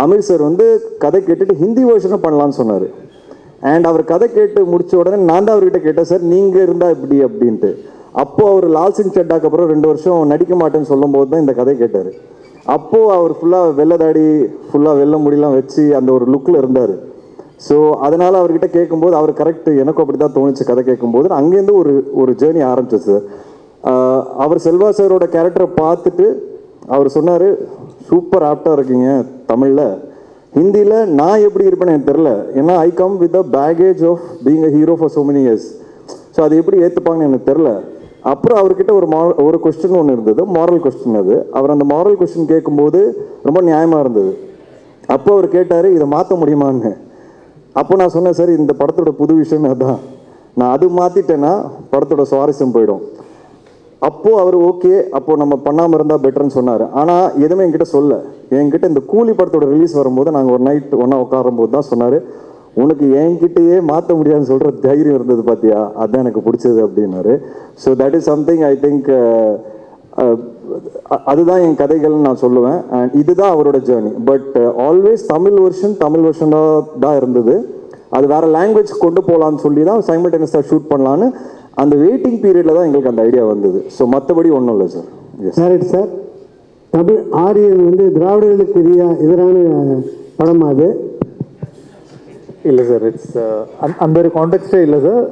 Amir sir வந்து கதை கேட்டுட்டு ஹிந்தி வேர்ஷனும் பண்ணலான்னு சொன்னார். அண்ட் அவர் கதை கேட்டு முடிச்ச உடனே நான் தான் அவர்கிட்ட கேட்டேன், சார் நீங்கள் இருந்தால் இப்படி அப்படின்ட்டு. அப்போது அவர் லால் சிங் சட்டாக்கு அப்புறம் 2 வருஷம் நடிக்க மாட்டேன்னு சொல்லும் போது தான் இந்த கதை கேட்டார். அப்போது அவர் ஃபுல்லாக வெள்ளதாடி ஃபுல்லாக வெள்ளை முடியெலாம் வச்சு அந்த ஒரு லுக்கில் இருந்தார். ஸோ அதனால் அவர்கிட்ட கேட்கும்போது அவர் கரெக்ட், எனக்கும் அப்படி தான் தோணுச்சு கதை கேட்கும்போது. அங்கேருந்து ஒரு ஜேர்னி ஆரம்பிச்சிச்சு சார். அவர் செல்வா சாரோட கேரக்டரை பார்த்துட்டு அவர் சொன்னார், சூப்பர் ஆப்டாக இருக்கீங்க தமிழில், ஹிந்தியில் நான் எப்படி இருப்பேன்னு எனக்கு தெரில, ஏன்னா I come with a baggage of being a hero for so many years. So அது எப்படி ஏற்றுப்பாங்கன்னு எனக்கு தெரில. அப்புறம் அவர்கிட்ட ஒரு கொஸ்டின் ஒன்று இருந்தது, மாரல் கொஸ்டின். அது அவர் அந்த மாரல் கொஸ்டின் கேட்கும்போது ரொம்ப நியாயமாக இருந்தது. அப்போ அவர் கேட்டார், இதை மாற்ற முடியுமான்னு. அப்போ நான் சொன்னேன், சார் இந்த படத்தோட புது விஷயமே அதான், நான் அது மாற்றிட்டேன்னா படத்தோட சுவாரஸ்யம் போயிடும். அப்போது அவர் ஓகே, அப்போது நம்ம பண்ணாமல் இருந்தால் பெட்டர்னு சொன்னார். ஆனால் எதுவுமே என்கிட்ட என்கிட்ட இந்த கூலி படத்தோட ரிலீஸ் வரும்போது நாங்கள் ஒரு நைட் ஒன்றா உட்காரும்போது தான் சொன்னார், உனக்கு என்கிட்டயே மாற்ற முடியாதுன்னு சொல்கிற தைரியம் இருந்தது பார்த்தியா, அதுதான் எனக்கு பிடிச்சது அப்படின்னாரு. So that is something I think, அதுதான் என் கதைகள்னு நான் சொல்லுவேன். அண்ட் இதுதான் அவரோட ஜேர்னி. பட் ஆல்வேஸ் தமிழ் வெர்ஷனாக தான் இருந்தது. அது வேறு லாங்குவேஜ் கொண்டு போகலான்னு சொல்லி தான் சைமல்டேனியஸாக ஷூட் பண்ணலான்னு அந்த வெயிட்டிங் பீரியடில் தான் எங்களுக்கு அந்த ஐடியா வந்தது. ஸோ மற்றபடி ஒன்றும் இல்லை sir. Correct sir. Tamil Aryan வந்து திராவிடர்களுக்கு எதிரான படமா அது? இல்லை சார், இட்ஸ் அந்த ஒரு கான்டெக்ஸ்டே இல்லை sir.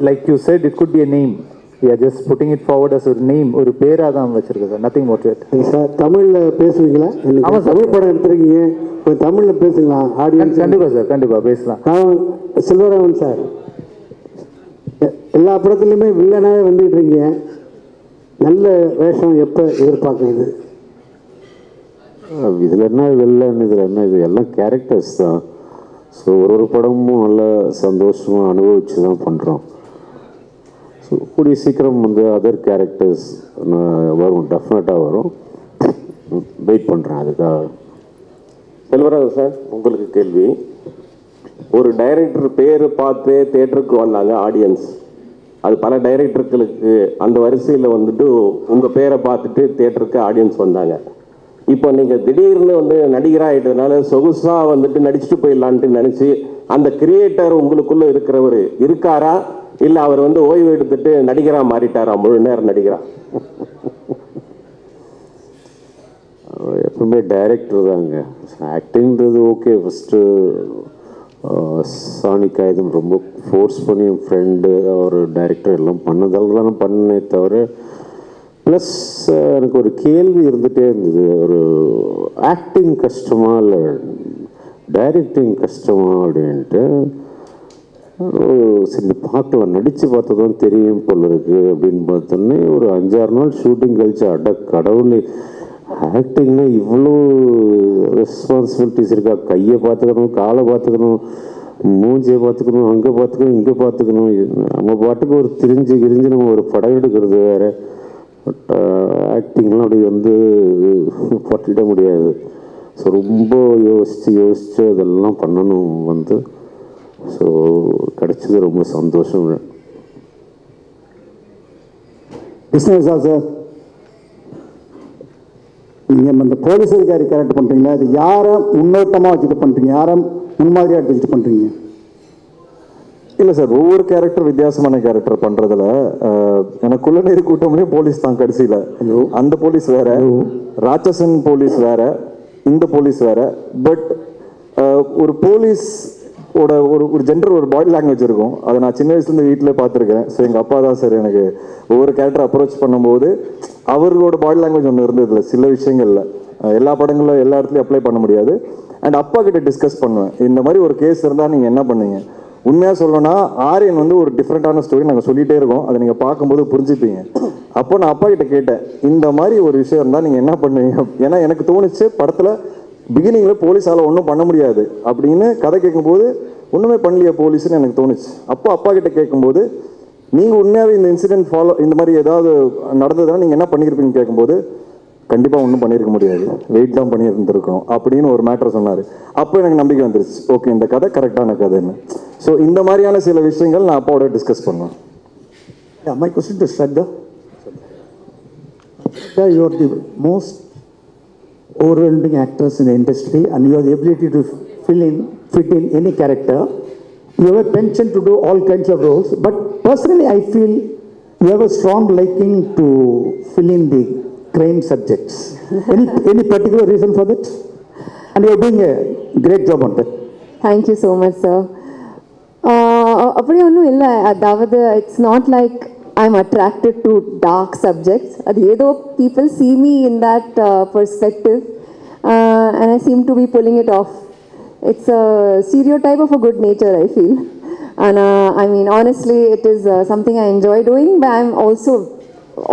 Like you said, it could be a name. We are just putting it forward as ஒரு நேம், ஒரு பேராக தான் வச்சிருக்கேன் sir. Nothing more to it. Sir தமிழில் பேசுவீங்களா? ஆமாம், தமிழ் படம் எடுத்துருக்கீங்க, இப்போ தமிழில் பேசுங்களா ஆடியன்ஸ்? கண்டிப்பாக சார், கண்டிப்பாக பேசலாம். செல்வராமன் சார், எல்லா படத்துலையுமே வில்லனாகவே வந்துட்டு இருக்கீங்க, நல்ல வேஷம் எப்போ எதிர்பார்க்குறது? இதில் என்ன வில்லன், இதில் என்ன, இது எல்லாம் கேரக்டர்ஸ் தான். ஸோ ஒரு படமும் நல்லா சந்தோஷமாக அனுபவித்து தான் பண்ணுறோம். ஸோ கூடிய சீக்கிரம் வந்து அதர் கேரக்டர்ஸ் வரும், டெஃபினட்டாக வரும். வெயிட் பண்ணுறேன் அதுக்காக. செல்வராஜ் சார், உங்களுக்கு கேள்வி. ஒரு டைரக்டர் பேர் பார்த்து தேட்டருக்கு வந்தாங்க ஆடியன்ஸ். அது பல டைரக்டர்களுக்கு அந்த வரிசையில் வந்துட்டு உங்கள் பேரை பார்த்துட்டு தேட்டருக்கு ஆடியன்ஸ் வந்தாங்க. இப்போ நீங்கள் திடீர்னு வந்து நடிகராக ஆகிட்டதுனால சொகுசாக வந்துட்டு நடிச்சுட்டு போயிடலான்ட்டு நினச்சி அந்த கிரியேட்டர் உங்களுக்குள்ளே இருக்கிறவர் இருக்காரா, இல்லை அவர் வந்து ஓய்வு எடுத்துட்டு நடிகராக மாறிட்டாரா, முழு நேரம் நடிகரா? எப்பவுமே டைரக்டர் தாங்க. ஆக்டிங்கிறது ஓகே. ஃபஸ்ட்டு சானிக் ஆயுதம் ரொம்ப ஃபோர்ஸ் பண்ணி என் ஃப்ரெண்டு அவர் டைரக்டர் எல்லாம் பண்ணதால் தானே பண்ணே தவிர, ப்ளஸ் எனக்கு ஒரு கேள்வி இருந்துகிட்டே இருந்தது, ஒரு ஆக்டிங் கஷ்டமா இல்லை டைரக்டிங் கஷ்டமா அப்படின்ட்டு. சரி பார்க்கலாம், நடித்து பார்த்தா தான் தெரியும் போல இருக்குது அப்படின்னு பார்த்தோன்னே ஒரு 5-6 நாள் ஷூட்டிங் கழிச்சு, அட கடவுளே, ஆக்டிங்னா இவ்வளோ ரெஸ்பான்சிபிலிட்டிஸ் இருக்கா, கையை பார்த்துக்கணும், காலை பார்த்துக்கணும், மூஞ்சியை பார்த்துக்கணும், அங்கே பார்த்துக்கணும், இங்கே பார்த்துக்கணும். நம்ம பாட்டுக்கு ஒரு திரிஞ்சு நம்ம ஒரு படம் எடுக்கிறது வேறு. பட் ஆக்டிங்லாம் அப்படி வந்து பட்டிட முடியாது. ஸோ ரொம்ப யோசித்து அதெல்லாம் பண்ணணும் வந்து. ஸோ கிடைச்சது ரொம்ப சந்தோஷம். கிருஷ்ணா சார், நீங்கள் அந்த போலீஸ் அதிகாரி கேரக்டர் பண்ணுறீங்களா, இது யாரை முன்னோட்டமாக வச்சுட்டு பண்ணுறீங்க, யாரை முன்மாதிரியாக எடுத்து வச்சுட்டு பண்ணுறீங்க? இல்லை சார், ஒவ்வொரு கேரக்டர் வித்தியாசமான கேரக்டர் பண்ணுறதுல எனக்குள்ள நீர் கூட்டம்லேயும் போலீஸ் தான் கடைசியில். அந்த போலீஸ் வேற, ராட்சசன் போலீஸ் வேற, இந்த போலீஸ் வேற. பட் ஒரு போலீஸ் ஒரு ஜென்டர் ஒரு பாடி லாங்குவேஜ் இருக்கும். அதை நான் சின்ன வயசுலேருந்து வீட்டில் பார்த்துருக்கேன். ஸோ எங்கள் அப்பா தான் சார் எனக்கு ஒவ்வொரு கேரக்டர் அப்ரோச் பண்ணும்போது அவர்களோட பாடி லாங்குவேஜ் ஒன்று இருந்ததில்ல சில விஷயங்களில். எல்லா படங்களும் எல்லா இடத்துலையும் அப்ளை பண்ண முடியாது. அண்ட் அப்பா கிட்ட டிஸ்கஸ் பண்ணுவேன், இந்த மாதிரி ஒரு கேஸ் இருந்தால் நீங்கள் என்ன பண்ணுவீங்க. உண்மையாக சொல்லணும்னா ஆரியன் வந்து ஒரு டிஃப்ரெண்ட்டான ஸ்டோரி நாங்கள் சொல்லிகிட்டே இருக்கோம், அதை நீங்கள் பார்க்கும்போது புரிஞ்சுப்பீங்க. அப்போ நான் அப்பா கிட்ட கேட்டேன், இந்த மாதிரி ஒரு விஷயம் இருந்தால் நீங்கள் என்ன பண்ணுவீங்க. ஏன்னா எனக்கு தோணுச்சு படத்தில் பிகினிங்கில் போலீஸால் ஒன்றும் பண்ண முடியாது அப்படின்னு கதை கேட்கும்போது ஒன்றுமே பண்ணலையா போலீஸ்ன்னு எனக்கு தோணுச்சு. அப்போ அப்பா கிட்ட கேட்கும்போது, நீங்கள் உண்மையாகவே இந்த இன்சிடென்ட் இந்த மாதிரி ஏதாவது நடந்ததுன்னா நீங்கள் என்ன பண்ணியிருப்பீங்கன்னு கேட்கும்போது, கண்டிப்பாக ஒன்றும் பண்ணியிருக்க முடியாது, வெயிட் தான் பண்ணியிருந்துருக்கணும் அப்படின்னு ஒரு மேட்டர் சொன்னார். அப்போ எனக்கு நம்பிக்கை வந்துருச்சு, ஓகே இந்த கதை கரெக்டான கதைன்னு. ஸோ இந்த மாதிரியான சில விஷயங்கள் நான் அப்பாவோட டிஸ்கஸ் பண்ணுவேன். My question to Shraddha. You are the most overwhelming actors in the industry, and your ability to fit in any character. You have a penchant to do all kinds of roles, but personally I feel you have a strong liking to fill in the crime subjects. Any particular reason for that? And you are doing a great job on that. Thank you so much sir. அப்படி ஒன்றும் இல்லை, அதாவது it's not like I am attracted to dark subjects. அது ஏதோ people see me in that perspective and I seem to be pulling it off. It's a stereotype of a good nature, I feel. And I mean, honestly, it is something I enjoy doing, but I'm also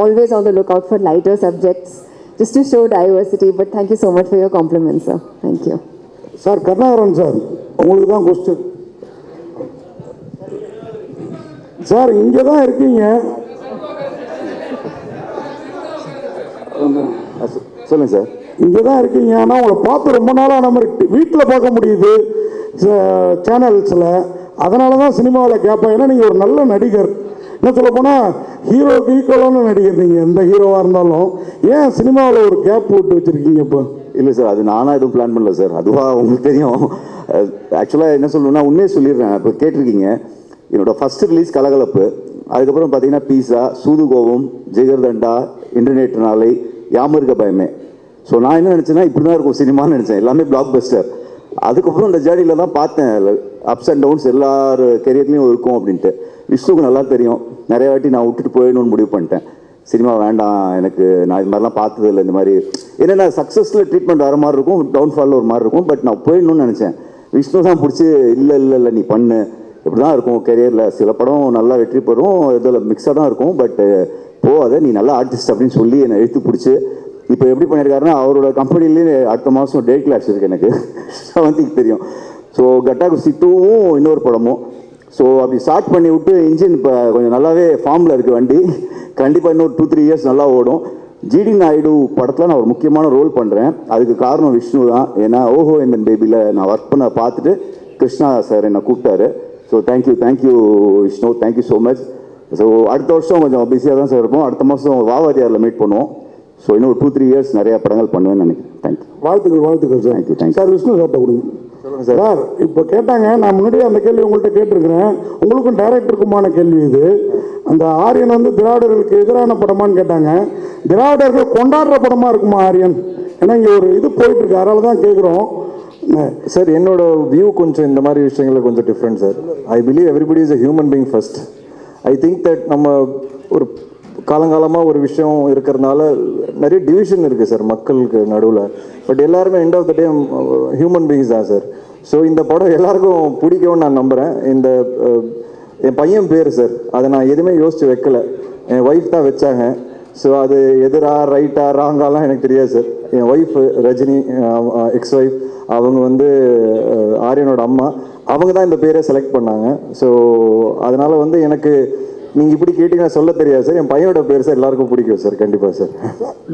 always on the lookout for lighter subjects just to show diversity. But thank you so much for your compliments, sir. Thank you. Sir Karunakaran sir, உங்களுக்கு தான் question. Sir இங்கே தான் இருக்கீங்க. சொல்லுங்க sir. இங்கே தான் இருக்கீங்க, ஆனால் உங்களை பார்த்து ரொம்ப நாளாக நம்ம வீட்டில் பார்க்க முடியுது சேனல்ஸில். அதனால தான் சினிமாவில் கேட்பேன். ஏன்னா நீங்கள் ஒரு நல்ல நடிகர். என்ன சொல்ல போனால் ஹீரோக்கு ஈக்குவலான நடிகர் நீங்கள், எந்த ஹீரோவாக இருந்தாலும். ஏன் சினிமாவில் ஒரு கேப் விட்டு வச்சுருக்கீங்க இப்போ? இல்லை சார், அது நானாக எதுவும் பிளான் பண்ணல சார். அதுவாக உங்களுக்கு தெரியும். ஆக்சுவலாக என்ன சொல்லணும்னா உண்மையே சொல்லிடுறேன். இப்போ கேட்டிருக்கீங்க, என்னோடய ஃபஸ்ட்டு ரிலீஸ் கலகலப்பு, அதுக்கப்புறம் பார்த்தீங்கன்னா பீஸா, சூதுகோவம், ஜிகர்தண்டா, இன்டர்நெட் நாளை, யாமருக்க பயமே. ஸோ நான் என்ன நினச்சேன்னா இப்படி தான் இருக்கும் சினிமான்னு நினச்சேன். எல்லாமே பிளாக் பஸ்டர். அதுக்கப்புறம் இந்த ஜேர்னியில் தான் பார்த்தேன் அப்ஸ் அண்ட் டவுன்ஸ் எல்லார் கெரியர்லேயும் இருக்கும் அப்படின்ட்டு. விஷ்ணுக்கு நல்லா தெரியும். நிறைய வாட்டி நான் விட்டுட்டு போயிடணும்னு முடிவு பண்ணிட்டேன். சினிமா வேண்டாம் எனக்கு, நான் இது மாதிரிலாம் பார்த்ததில்லை. இந்த மாதிரி என்னென்ன சக்ஸஸில் ட்ரீட்மெண்ட் வர மாதிரி இருக்கும், டவுன்ஃபாலில் ஒரு மாதிரி இருக்கும். பட் நான் போயிடணும்னு நினச்சேன். விஷ்ணு தான் பிடிச்சி இல்லை நீ பண்ணு, இப்படி தான் இருக்கும் கெரியரில். சில படம் நல்லா வெற்றி பெறும், இதில் மிக்ஸாக தான் இருக்கும். பட் போகாத, நீ நல்ல ஆர்டிஸ்ட் அப்படின்னு சொல்லி என்னை எழுத்து பிடிச்சி இப்போ எப்படி பண்ணியிருக்காருன்னா, அவரோட கம்பெனிலேயே அடுத்த மாதம் டே கிளாஸ் இருக்குது எனக்கு, 7th தெரியும். ஸோ கட்டா குஸ்தி 2வும் இன்னொரு படமும். ஸோ அப்படி ஸ்டார்ட் பண்ணி விட்டு இன்ஜின் இப்போ கொஞ்சம் நல்லாவே ஃபார்மில் இருக்குது வண்டி. கண்டிப்பாக இன்னொரு 2-3 இயர்ஸ் நல்லா ஓடும். ஜிடி நாயுடு படத்தில் நான் ஒரு முக்கியமான ரோல் பண்ணுறேன். அதுக்கு காரணம் விஷ்ணு தான். ஏன்னா ஓஹோ என் பேபியில் நான் ஒர்க் பண்ண பார்த்துட்டு கிருஷ்ணா சார் என்னை கூப்பிட்டாரு. So thank you Vishnu, thank you so much. So அடுத்த வருஷம் கொஞ்சம் பிஸியாக தான் சார் இருப்போம். அடுத்த மாதம் வாவாதியாரில் மீட் பண்ணுவோம். ஸோ இன்னும் 2-3 இயர்ஸ் நிறையா படங்கள் பண்ணுவேன்னு நினைக்கிறேன். தேங்க்யூ. வாழ்த்துக்கள் சார். Thank you sir. விஷ்ணு சார்ட்ட கொடுங்க. சொல்லுங்கள் சார். சார் இப்போ கேட்டாங்க, நான் முன்னாடியே அந்த கேள்வி உங்கள்கிட்ட கேட்டிருக்கிறேன். உங்களுக்கும் டைரக்டருக்குமான கேள்வி இது. அந்த ஆரியன் வந்து திராவிடர்களுக்கு எதிரான படமான்னு கேட்டாங்க. திராவிடர்கள் கொண்டாடுற படமாக இருக்குமா ஆரியன்? ஏன்னா இங்கே ஒரு இது போயிட்டுருக்கு, அதனால தான் கேட்குறோம் சார். என்னோட வியூ கொஞ்சம் இந்த மாதிரி விஷயங்களில் கொஞ்சம் different sir. I believe everybody is a human being first. I think that நம்ம ஒரு காலங்காலமாக ஒரு விஷயம் இருக்கிறதுனால நிறைய டிவிஷன் இருக்குது சார் மக்களுக்கு நடுவில். பட் எல்லாருமே end of the day human beings தான் சார். ஸோ இந்த படம் எல்லாருக்கும் பிடிக்கும்னு நான் நம்புகிறேன். இந்த என் பையன் பேர் சார், அதை நான் எதுவுமே யோசித்து வைக்கல, என் ஒய்ஃப் தான் வச்சாங்க. ஸோ அது எதிரா ரைட்டா ராங்காலாம் எனக்கு தெரியாது சார். என் ஒய்ஃப் ரஜினி, எக்ஸ் ஒய்ஃப், அவங்க வந்து ஆரியனோட அம்மா, அவங்க தான் இந்த பேரை செலக்ட் பண்ணாங்க. ஸோ அதனால் வந்து எனக்கு நீங்கள் இப்படி கேட்டிங்கன்னா சொல்ல தெரியாது சார். என் பையனோட பேர் சார் எல்லாருக்கும் பிடிக்கும் சார். கண்டிப்பாக சார்.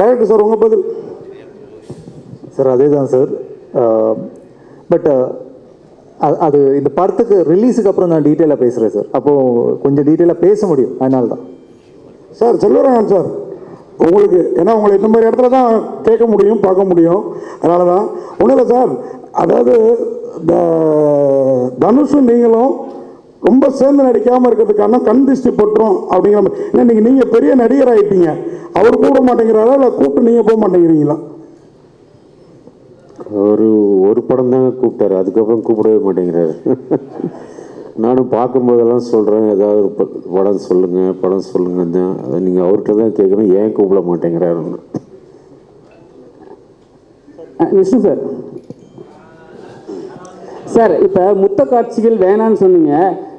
டைரக்டர் சார் உங்கள் பதில்? சார் அதே தான் சார். பட் அது இந்த படத்துக்கு ரிலீஸுக்கு அப்புறம் நான் டீட்டெயிலாக பேசுகிறேன் சார். அப்போது கொஞ்சம் டீட்டெயிலாக பேச முடியும், அதனால தான் சார். செல்வராகவன் சார், உங்களுக்கு ஏன்னா உங்களை இந்த மாதிரி இடத்துல தான் கேட்க முடியும், பார்க்க முடியும், அதனால தான். ஒன்றும் இல்லை சார், அதாவது தனுஷும் நீங்களும் ரொம்ப சேர்ந்து நடிக்காமல் இருக்கிறதுக்கான கண் திருஷ்டி பட்டுரும் அப்படிங்கிற மாதிரி. ஏன்னா நீங்கள் பெரிய நடிகர் ஆகிட்டீங்க, அவர் கூப்பிட மாட்டேங்கிறாரா இல்லை கூப்பிட்டு நீங்கள் போக மாட்டேங்கிறீங்களா? ஒரு படம் தாங்க கூப்பிட்டாரு, அதுக்கப்புறம் கூப்பிடவே மாட்டேங்கிறாரு. நானும் பார்க்கும்போதெல்லாம் சொல்கிறேன், ஏதாவது ஒரு படம் சொல்லுங்க தான். அதை நீங்கள் அவர்கிட்ட தான் கேட்கணும், ஏன் கூப்பிட மாட்டேங்கிறாருன்னு. விஷ்ணு சார், சார் இப்போ முத்த காட்சிகள் வேணான்னு சொன்னீங்க,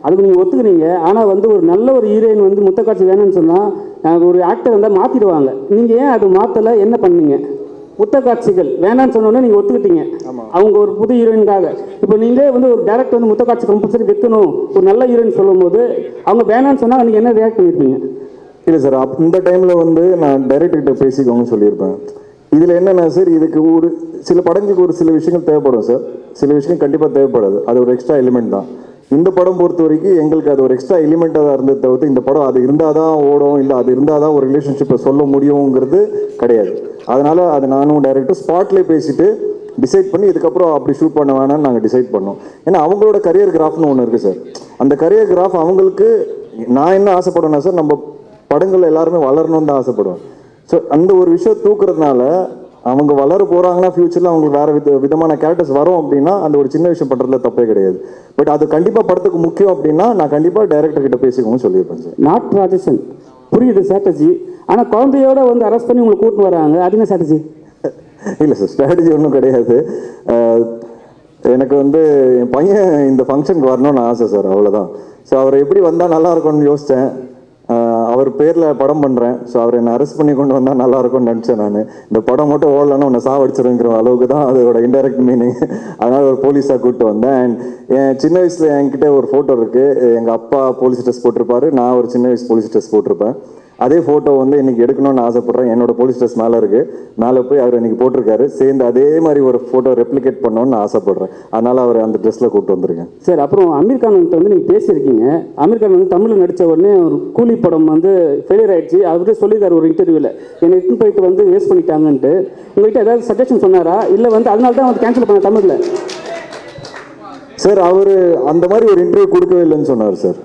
அதுக்கு நீங்கள் ஒத்துக்குனீங்க. ஆனால் வந்து ஒரு நல்ல ஒரு ஹீரோயின் வந்து முத்த காட்சி வேணும்னு சொன்னால் ஒரு ஆக்டர் வந்தால் மாற்றிடுவாங்க. நீங்கள் ஏன் அது மாற்றலை, என்ன பண்ணீங்க? முத்த காட்சிகள் வேணான்னு சொன்னோன்னே நீங்கள் ஒத்துக்கிட்டீங்க, அவங்க ஒரு புது ஹீரோயினுக்காக. இப்போ நீங்களே வந்து ஒரு டேரக்டர் வந்து முத்த காட்சி கம்பல்சரி வைக்கணும் ஒரு நல்ல ஹீரோயின் சொல்லும் போது அவங்க வேணான்னு சொன்னால் நீங்கள் என்ன ரியாக்ட் பண்ணியிருப்பீங்க? இல்லை சார், இந்த டைமில் வந்து நான் டைரக்டர்கிட்ட பேசிக்கோங்கன்னு சொல்லியிருப்பேன். இதில் என்னென்னா சார், இதுக்கு ஒரு சில படங்களுக்கு ஒரு சில விஷயங்கள் தேவைப்படும் சார், சில விஷயங்கள் கண்டிப்பாக தேவைப்படாது. அது ஒரு எக்ஸ்ட்ரா எலிமெண்ட் தான். இந்த படம் பொறுத்த வரைக்கும் எங்களுக்கு அது ஒரு எக்ஸ்ட்ரா எலிமெண்ட்டாக தான் இருந்தது தவிர்த்து இந்த படம் அது இருந்தால் தான் ஓடும், இல்லை அது இருந்தால் தான் ஒரு ரிலேஷன்ஷிப்பை சொல்ல முடியுங்கிறது கிடையாது. அதனால் அது நானும் டைரக்டர் ஸ்பாட்லேயே பேசிட்டு டிசைட் பண்ணி இதுக்கப்புறம் அப்படி ஷூட் பண்ண வேணாம்னு நாங்கள் டிசைட் பண்ணோம். ஏன்னா அவங்களோட கரியர் கிராஃப்னு ஒன்று இருக்குது சார். அந்த கரியர் கிராஃப் அவங்களுக்கு நான் என்ன ஆசைப்படுவேன்னா சார், நம்ம படங்கள் எல்லாருமே வளரணும்னு தான் ஆசைப்படுவேன். ஸோ அந்த ஒரு விஷயம் தூக்குறதுனால அவங்க வளர போகிறாங்கன்னா ஃப்யூச்சரில் அவங்களுக்கு வேறு விதமான கேரக்டர்ஸ் வரும் அப்படின்னா அந்த ஒரு சின்ன விஷயம் பண்ணுறதுல தப்பே கிடையாது. பட் அது கண்டிப்பாக படத்துக்கு முக்கியம் அப்படின்னா நான் கண்டிப்பாக டைரக்டர் கிட்ட பேசிக்கணும்னு சொல்லியிருப்பேன் சார். நாட் ராஜேஷன் புரியுது ஸ்ட்ராட்டஜி, ஆனால் குழந்தையோட வந்து அரெஸ்ட் பண்ணி உங்களை கூட்டின்னு வராங்க, அது என்ன ஸ்ட்ராட்டஜி? இல்லை சார், ஸ்ட்ராட்டஜி ஒன்றும் கிடையாது. எனக்கு வந்து என் பையன் இந்த ஃபங்க்ஷனுக்கு வரணும்னு ஆசை சார், அவ்வளோதான். ஸோ அவர் எப்படி வந்தால் நல்லா இருக்கும்னு யோசித்தேன். அவர் பேரில் படம் பண்ணுறேன். ஸோ அவர் என்னை அரெஸ்ட் பண்ணி கொண்டு வந்தால் நல்லா இருக்கும்னு நினச்சேன். நான் இந்த படம் மட்டும் ஓடலன்னா உன்னை சாவடிச்சிருங்கிற அளவுக்கு தான் அதோட இன்டெரக்ட் மீனிங். அதனால் ஒரு போலீஸாக கூப்பிட்டு வந்தேன். அண்ட் என் சின்ன வயசில் என்கிட்ட ஒரு ஃபோட்டோ இருக்குது. எங்கள் அப்பா போலீஸ் ட்ரெஸ் போட்டிருப்பாரு, நான் ஒரு சின்ன வயசு போலீஸ் ட்ரெஸ் போட்டிருப்பேன். அதே ஃபோட்டோ வந்து இன்றைக்கி எடுக்கணும்னு ஆசைப்பட்றேன். என்னோட போலீஸ் ட்ரெஸ் மேலே இருக்குது, மேலே போய் அவர் இன்றைக்கி போட்டிருக்காரு. சேர்ந்து அதே மாதிரி ஒரு ஃபோட்டோ ரெப்ளிகேட் பண்ணணும்னு ஆசைப்பட்றேன். அதனால் அவர் அந்த ட்ரெஸ்ஸில் கூப்பிட்டு வந்திருக்கேன். சார், அப்புறம் அமீர் கான் வந்து நீங்கள் பேசியிருக்கீங்க. அமீர் கான் வந்து தமிழில் நடித்த உடனே ஒரு கூலி படம் வந்து ஃபெயிலியர் ஆகிடுச்சு. அவரே சொல்லியிருக்காரு ஒரு இன்டர்வியூவில், என்னை இட்டுன்னு போயிட்டு வந்து வேஸ்ட் பண்ணிட்டாங்கன்ட்டு. உங்கள்கிட்ட ஏதாவது சஜஷன் சொன்னாரா, இல்லை வந்து அதனால தான் வந்து கேன்சல் பண்ண தமிழில்? சார், அவர் அந்த மாதிரி ஒரு இன்டர்வியூ கொடுக்கவே இல்லைன்னு சொன்னார் சார்.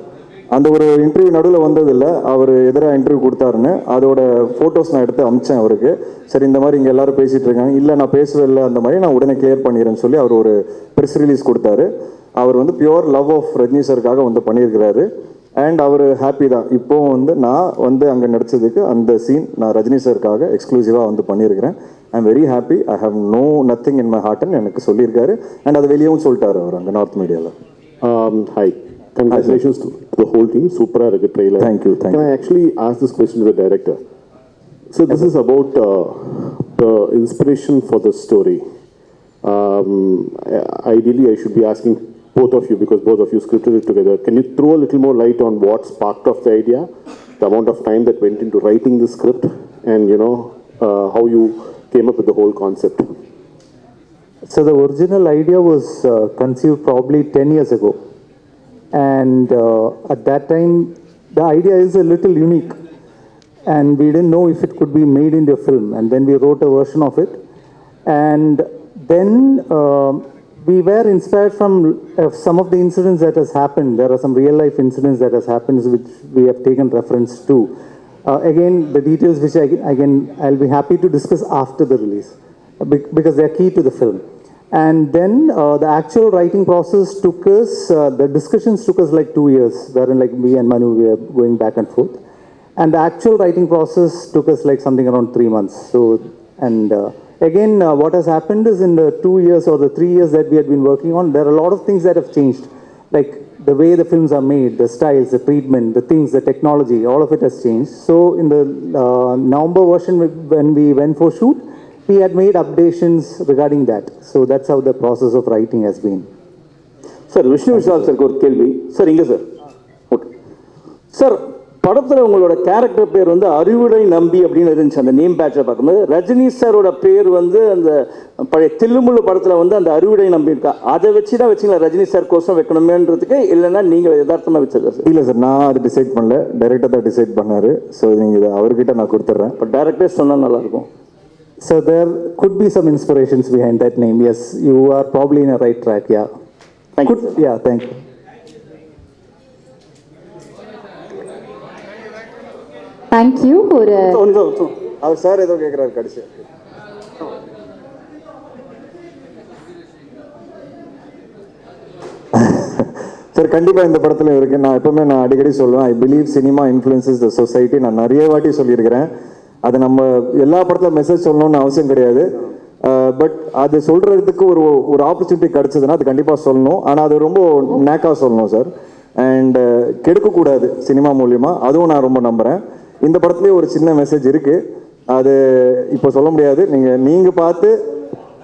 அந்த ஒரு இன்டர்வியூ நடுவில் வந்ததில்லை. அவர் எதிராக இன்டர்வியூ கொடுத்தாருன்னு அதோட ஃபோட்டோஸ் நான் எடுத்து அமிச்சேன் அவருக்கு. சரி, இந்த மாதிரி இங்கே எல்லாரும் பேசிகிட்டு இருக்காங்க, இல்லை நான் பேசவே இல்லை, அந்த மாதிரி நான் உடனே கிளியர் பண்ணிடுறேன்னு சொல்லி அவர் ஒரு ப்ரெஸ் ரிலீஸ் கொடுத்தாரு. அவர் வந்து பியோர் லவ் ஆஃப் ரஜினி சாருக்காக வந்து பண்ணியிருக்கிறாரு. அண்ட் அவர் ஹாப்பி தான். இப்போவும் வந்து நான் வந்து அங்கே நடித்ததுக்கு அந்த சீன் நான் ரஜினி சாருக்காக எக்ஸ்க்ளூசிவாக வந்து பண்ணியிருக்கிறேன். I am very happy. I have nothing in my ஹார்ட்னு எனக்கு சொல்லியிருக்காரு. அண்ட் அது வெளியவும் சொல்லிட்டாரு அவர் அங்கே நார்த் மீடியாவில். Hi. Congratulations to the whole team. Super trailer. Thank you. Can I actually ask this question to the director? So this is about the inspiration for the story. Ideally, I should be asking both of you, because both of you scripted it together. Can you throw a little more light on what sparked off the idea, the amount of time that went into writing the script, and how you came up with the whole concept? So the original idea was conceived probably 10 years ago. And at that time, the idea is a little unique. And we didn't know if it could be made into a film. And then we wrote a version of it. And then we were inspired from some of the incidents that has happened. There are some real life incidents that has happened which we have taken reference to. Again, the details which I'll be happy to discuss after the release, because they are key to the film. And then the actual writing process took us, the discussions took us like 2 years, wherein like me and Manu, we were going back and forth. And the actual writing process took us like something around 3 months. So, and again, what has happened is in the 2 years or the 3 years that we had been working on, there are a lot of things that have changed. Like the way the films are made, the styles, the treatment, the things, the technology, all of it has changed. So in the November version, when we went for shoot, we had made updations regarding that. So that's how the process of writing has been. Sir, Vishnu Vishal சாருக்கு ஒரு கேள்வி sir. இங்கே sir, okay sir, படத்தில் உங்களோட character பேர் வந்து அறிவுடை நம்பி அப்படின்னு இருந்துச்சு அந்த நேம் பேட்சை பார்க்கும்போது. ரஜினி சாரோட பேர் வந்து அந்த பழைய தில்லுமுள்ளு படத்தில் வந்து அந்த அறிவுடை நம்பி இருக்கா, அதை வச்சு தான் வச்சிங்களா ரஜினி சார் கோசம் வைக்கணுமேன்றதுக்கு, இல்லைன்னா நீங்கள் யதார்த்தமாக வச்சிருக்கா சார்? இல்லை சார், நான் அது டிசைட் பண்ணல, டைரக்டர் தான் டிசைட் பண்ணார். ஸோ நீங்கள் இதை அவர்கிட்ட நான் கொடுத்துட்றேன். இப்போ டைரக்டே சொன்னால் நல்லாயிருக்கும். So there could be some inspirations behind that name. Yes, you are probably in a right track. Yeah. Thank you. Yeah, thank you. Thank you. அவர் சார் ஏதோ கேட்குறாரு கடைசி. சார், கண்டிப்பாக இந்த படத்தில் இருக்குது. நான் எப்பவுமே அடிக்கடி சொல்லுவேன், I believe cinema influences the society. நான் நிறைய வாட்டி சொல்லியிருக்கிறேன். அது நம்ம எல்லா படத்தில் மெசேஜ் சொல்லணும்னு அவசியம் கிடையாது. பட் அது சொல்கிறதுக்கு ஒரு ஆப்பர்ச்சுனிட்டி கிடச்சதுன்னா அது கண்டிப்பாக சொல்லணும். ஆனால் அது ரொம்ப நேக்காக சொல்லணும் சார். அண்ட் கெடுக்கக்கூடாது சினிமா மூலிமா. அதுவும் நான் ரொம்ப நம்புகிறேன். இந்த படத்துலேயே ஒரு சின்ன மெசேஜ் இருக்குது. அது இப்போ சொல்ல முடியாது. நீங்கள் பார்த்து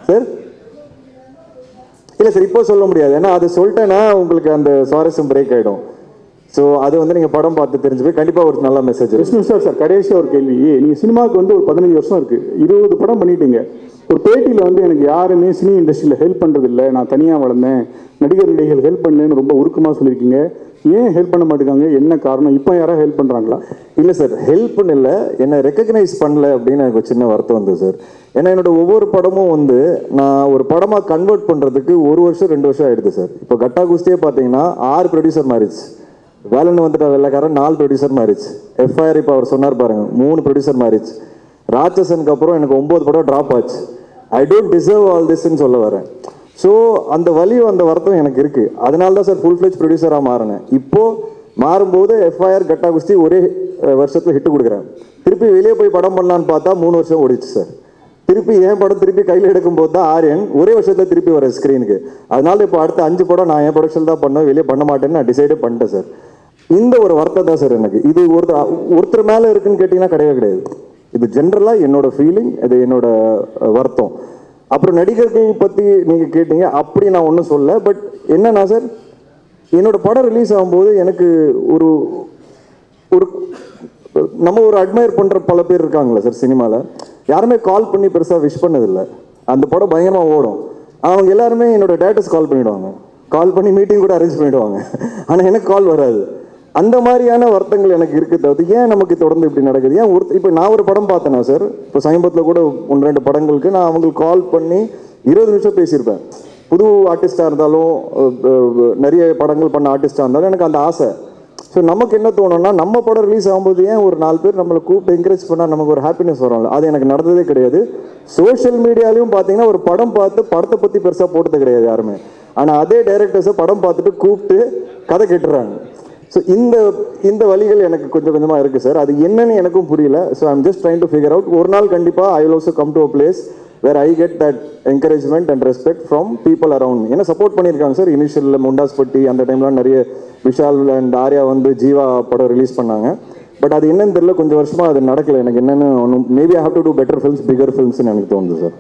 சார், இல்லை சார், இப்போ சொல்ல முடியாது. ஏன்னா அது சொல்லிட்டேன்னா உங்களுக்கு அந்த சுவாரஸ்யம் பிரேக் ஆகிடும். ஸோ அது வந்து நீங்கள் படம் பார்த்து தெரிஞ்சு போய் கண்டிப்பாக ஒரு நல்ல மெசேஜ். விஷ்ணு சார், கடைசியாக ஒரு கேள்வி. நீங்கள் சினிமாவுக்கு வந்து ஒரு 15 வருஷம் இருக்குது, 20 படம் பண்ணிட்டீங்க. ஒரு பேட்டியில் வந்து எனக்கு யாருமே சினி இண்டஸ்ட்ரியில் ஹெல்ப் பண்ணுறதில்ல, நான் தனியாக வளர்ந்தேன், நடிகர்கள் ஹெல்ப் பண்ணலன்னு ரொம்ப உருக்கமாக சொல்லியிருக்கீங்க. ஏன் ஹெல்ப் பண்ண மாட்டேங்காங்க, என்ன காரணம்? இப்போ யாராவது ஹெல்ப் பண்ணுறாங்களா? இல்லை சார், ஹெல்ப்னு இல்லை, என்னை ரெக்கக்னைஸ் பண்ணல அப்படின்னு எனக்கு ஒரு சின்ன வருத்தம் வந்து சார். ஏன்னா என்னோட ஒவ்வொரு படமும் வந்து நான் ஒரு படமாக கன்வெர்ட் பண்ணுறதுக்கு 1 வருஷம் 2 வருஷம் ஆகிடுது சார். இப்போ கட்டா குஸ்தியே பார்த்தீங்கன்னா 6 ப்ரொடியூசர் மாறிடுச்சு. வேலன்னு வந்துட்ட வெள்ளக்காரன் 4 ப்ரொடியூசர் மாறிடுச்சு. எஃப்ஐஆர் இப்போ அவர் சொன்னார் பாருங்க 3 ப்ரொடியூசர் மாறிடுச்சு. ராட்சசனுக்கு அப்புறம் எனக்கு 9 படம் ட்ராப் ஆச்சு. ஐ டோன்ட் டிசர்வ் ஆல் திஸ்ன்னு சொல்ல வரேன். ஸோ அந்த வலியும் அந்த வருத்தம் எனக்கு இருக்குது. அதனால தான் சார் ஃபுல் ஃப்ளெஜ் ப்ரொடியூசராக மாறினேன். இப்போது மாறும்போது எஃப்ஐஆர் கட்டா குஸ்தி ஒரே வருஷத்தில் ஹிட்டு கொடுக்குறேன். திருப்பி வெளியே போய் படம் பண்ணலான்னு பார்த்தா 3 வருஷம் ஓடிச்சு சார். திருப்பி என் படம் திருப்பி கையில் எடுக்கும்போது தான் ஆரியன் ஒரே வருஷத்தில் திருப்பி வர ஸ்க்ரீனுக்கு. அதனால இப்போ அடுத்த 5 படம் நான் என் ப்ரொடக்ஷன் தான் பண்ணேன், வெளியே பண்ண மாட்டேன்னு நான் டிசைடே பண்ணிட்டேன் சார். இந்த ஒரு வருத்தம் தான் சார் எனக்கு. இது ஒருத்தர் மேலே இருக்குன்னு கேட்டிங்கன்னா கிடையவே கிடையாது. இது ஜென்ரலாக என்னோட ஃபீலிங், இது என்னோட வருத்தம். அப்புறம் நடிகர்கள் பற்றி நீங்கள் கேட்டீங்க, அப்படி நான் ஒன்றும் சொல்ல. பட் என்னன்னா சார், என்னோட படம் ரிலீஸ் ஆகும்போது எனக்கு ஒரு ஒரு நம்ம ஒரு அட்மையர் பண்ணுற பல பேர் இருக்காங்களா சார் சினிமாவில், யாருமே கால் பண்ணி பெருசாக விஷ் பண்ணதில்லை. அந்த படம் பயங்கரமாக ஓடும். அவங்க எல்லாருமே என்னோட டேரக்டர்ஸ் கால் பண்ணிவிடுவாங்க, கால் பண்ணி மீட்டிங் கூட அரேஞ்ச் பண்ணிவிடுவாங்க. ஆனால் எனக்கு கால் வராது. அந்த மாதிரியான வருத்தங்கள் எனக்கு இருக்குது. தவிர்த்து ஏன் நமக்கு தொடர்ந்து இப்படி நடக்குது? ஏன் இப்போ நான் ஒரு படம் பார்த்தேன்னா சார், இப்போ சமீபத்தில் கூட 1-2 படங்களுக்கு நான் அவங்களுக்கு கால் பண்ணி 20 நிமிஷம் பேசியிருப்பேன். புது ஆர்டிஸ்டாக இருந்தாலும் நிறைய படங்கள் பண்ண ஆர்டிஸ்டாக இருந்தாலும் எனக்கு அந்த ஆசை. ஸோ நமக்கு என்ன தோணும்னா, நம்ம படம் ரிலீஸ் ஆகும்போது ஏன் ஒரு 4 பேர் நம்மளை கூப்பிட்டு என்கரேஜ் பண்ணால் நமக்கு ஒரு ஹாப்பினஸ் வரும்ல. அது எனக்கு நடந்ததே கிடையாது. சோஷியல் மீடியாலையும் பார்த்தீங்கன்னா ஒரு படம் பார்த்து படத்தை பற்றி பெருசாக போட்டது கிடையாது யாருமே. ஆனால் அதே டைரக்டர்ஸை படம் பார்த்துட்டு கூப்பிட்டு கதை கேட்டுறாங்க. ஸோ இந்த வழிகள் எனக்கு கொஞ்சம் கொஞ்சமாக இருக்குது சார். அது என்னன்னு எனக்கும் புரியல. So I'm just trying to figure out. ஒரு நாள் கண்டிப்பாக I will also come to a place where I get that encouragement and respect from people around. ஏன்னா சப்போர்ட் பண்ணியிருக்காங்க சார். இனிஷியலில் முண்டாஸ்பட்டி அந்த டைம்லாம் நிறைய விஷால் அண்ட் ஆர்யா வந்து ஜீவா படம் ரிலீஸ் பண்ணாங்க. பட் அது என்னன்னு தெரியல, கொஞ்சம் வருஷமாக அது நடக்கலை. எனக்கு என்னென்னு ஒன்றும் maybe I have to do better films, bigger ஃபில்ம்ஸ்னு எனக்கு தோணுது சார்.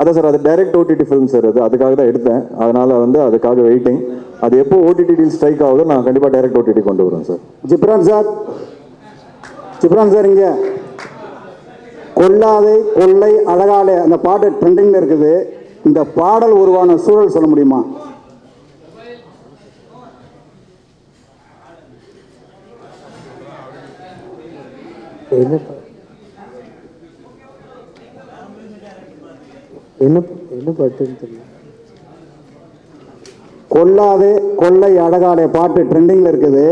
அதான் சார், அது டைரக்ட் ஓடிடி ஃபிலிம் சார். அதுக்காக தான் எடுத்தேன். அதனால் வந்து அதுக்காக வெயிட்டிங். அது எப்போ ஓடிடி டீல் ஸ்ட்ரைக் ஆகுதோ நான் கண்டிப்பாக டைரக்ட் ஓடிடி கொண்டு வரேன் சார். ஜிப்ரான் சார் இங்கே கொல்லாதே கொள்ளை அழகாலே அந்த பாட்டு ட்ரெண்டிங்கில் இருக்குது. இந்த பாடல் உருவான சூழல் சொல்ல முடியுமா? என்ன பாட்டுன்னு தெரியல. கொல்லாதே கொள்ளை அழகாலே பாட்டு ட்ரெண்டிங்கில் இருக்குது.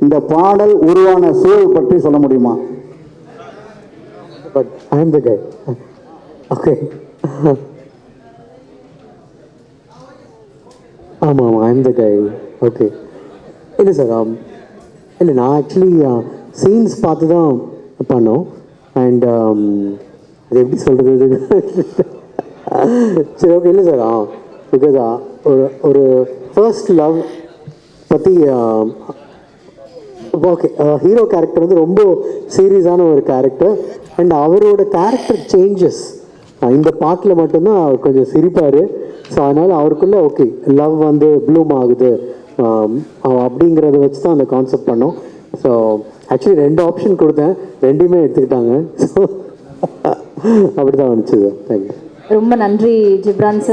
இந்த பாடல் உருவான சூழல் பற்றி சொல்ல முடியுமா? But I am the guy. Okay. ஆமாம், I am the guy. Okay. இல்லை சார், இல்லை நான் ஆக்சுவலி சீன்ஸ் பார்த்து தான் பண்ணோம். அண்ட் அது எப்படி சொல்கிறது? சரி, ஓகே. இல்லை சார், பிகாஸ் ஒரு ஃபர்ஸ்ட் லவ் பற்றி ஓகே. ஹீரோ கேரக்டர் வந்து ரொம்ப சீரியஸான ஒரு கேரக்டர். அண்ட் அவரோட கேரக்டர் சேஞ்சஸ் இந்த பாட்டில் மட்டும்தான் அவர் கொஞ்சம் சிரிப்பார். ஸோ அதனால் அவருக்குள்ளே ஓகே லவ் வந்து ப்ளூம் ஆகுது அப்படிங்கிறத வச்சு தான் அந்த கான்செப்ட் பண்ணோம். ஸோ ஆக்சுவலி 2 ஆப்ஷன் கொடுத்தேன், 2மே எடுத்துக்கிட்டாங்க. ஸோ அப்படி தான் வந்துச்சு சார். தேங்க்யூ. ரொம்ப நன்றி ஜிப்ரான் சார்.